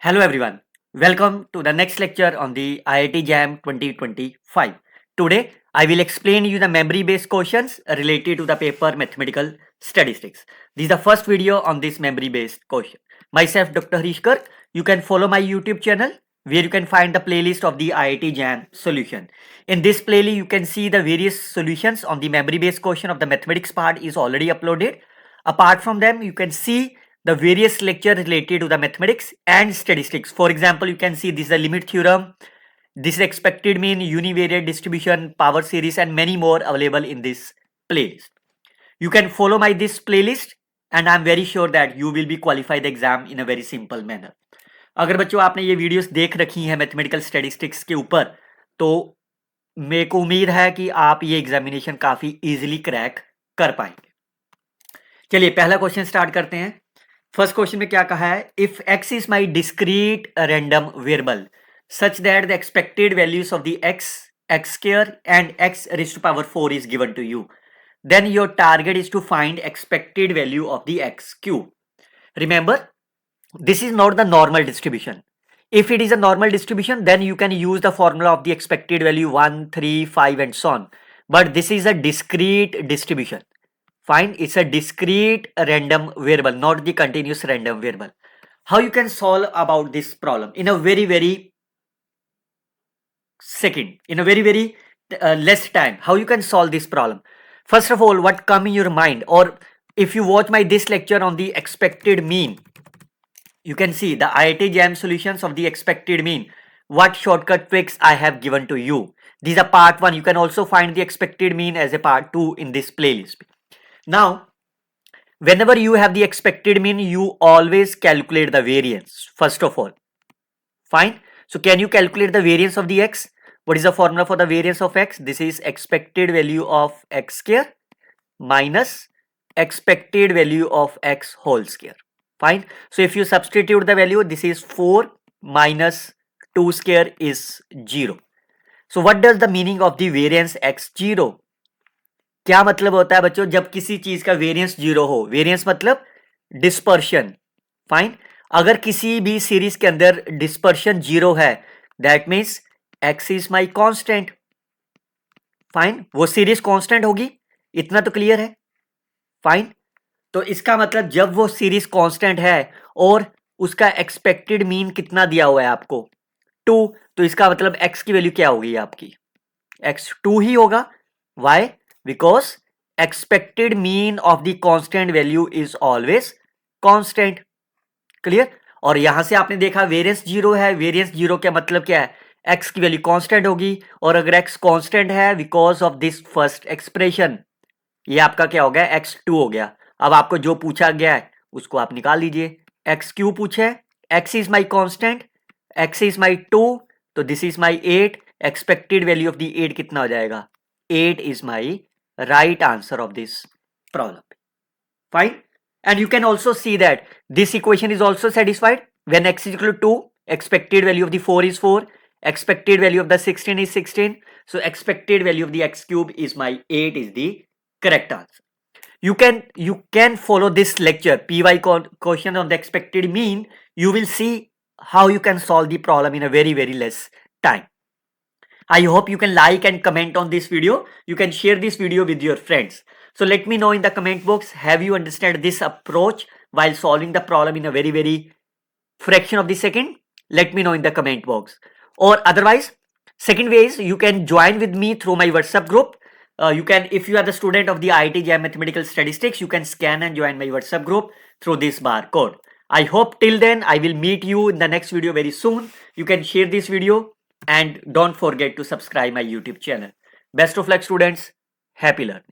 Hello everyone. Welcome to the next lecture on the IIT JAM 2025. Today I will explain you the memory based questions related to the paper mathematical statistics. This is the first video on this memory based question. Myself Dr. Harish Garg. You can follow my YouTube channel where you can find the playlist of the IIT JAM solution. In this playlist you can see the various solutions on the memory based question of the mathematics part is already uploaded. Apart from them you can see the various lecture related to the mathematics and statistics. For example, you can see this is the limit theorem, this is expected mean, univariate distribution, power series and many more available in this playlist. You can follow my this playlist and I am very sure that you will be qualify the exam in a very simple manner. अगर बच्चों आपने ये videos देख रखी हैं mathematical statistics के ऊपर तो मेरे को उम्मीद है कि आप ये एग्जामिनेशन काफी इजीली क्रैक कर पाएंगे. चलिए पहला क्वेश्चन स्टार्ट करते हैं. फर्स्ट क्वेश्चन में क्या कहा है, if x is my discrete random variable such that the expected values of the x square and x raised to power 4 is given to you, then your target is to find expected value of the x cube. Remember, this is not the normal distribution. If it is a normal distribution, then you can use the formula of the expected value 1, 3, 5 and so on. But this is a discrete distribution. Fine, it's a discrete random variable, not the continuous random variable. How you can solve about this problem in a very less time? How you can solve this problem? First of all, what come in your mind, or if you watch my this lecture on the expected mean, you can see the IIT JAM solutions of the expected mean. What shortcut tricks I have given to you. These are part 1. You can also find the expected mean as a part 2 in this playlist. Now, whenever you have the expected mean, you always calculate the variance, first of all. Fine. So, can you calculate the variance of the x? What is the formula for the variance of x? This is expected value of x square minus expected value of x whole square. Fine. So, if you substitute the value, this is 4 minus 2 square is 0. So, what does the meaning of the variance x0? क्या मतलब होता है बच्चों, जब किसी चीज का variance 0 हो. वेरिएंस मतलब डिस्पर्शन. फाइन. अगर किसी भी सीरीज के अंदर डिस्पर्शन 0 है, that means x is my constant. Fine. वो सीरीज कांस्टेंट होगी, इतना तो क्लियर है. फाइन. तो इसका मतलब जब वो सीरीज कांस्टेंट है और उसका एक्सपेक्टेड मीन कितना दिया हुआ है आपको 2, तो इसका मतलब x की वैल्यू क्या होगी आपकी, x2 ही होगा. Y? Because expected mean of the constant value is always constant. Clear? और यहां से आपने देखा वेरिएंस 0 है. वेरिएंस 0 का मतलब क्या है, x की वैल्यू कांस्टेंट होगी. और अगर x कांस्टेंट है because of this first expression, ये आपका क्या हो गया, x2 हो गया. अब आपको जो पूछा गया है उसको आप निकाल लीजिए. x क्यों पूछा है, x is my constant, x is माई 2, तो this is my 8. Expected value of the 8 कितना हो जाएगा, 8 is my right answer of this problem. Fine. And you can also see that this equation is also satisfied when x is equal to 2, expected value of the 4 is 4, expected value of the 16 is 16. So expected value of the x cube is my 8 is the correct answer. You can follow this lecture PY question on the expected mean. You will see how you can solve the problem in a very less time. I hope you can like and comment on this video. You can share this video with your friends. So let me know in the comment box, have you understood this approach while solving the problem in a very fraction of the second? Let me know in the comment box. Or otherwise, second way is you can join with me through my WhatsApp group. You can, if you are the student of the IIT JAM Mathematical Statistics, you can scan and join my WhatsApp group through this barcode. I hope till then I will meet you in the next video very soon. You can share this video. And don't forget to subscribe my YouTube channel. Best of luck students. Happy learning.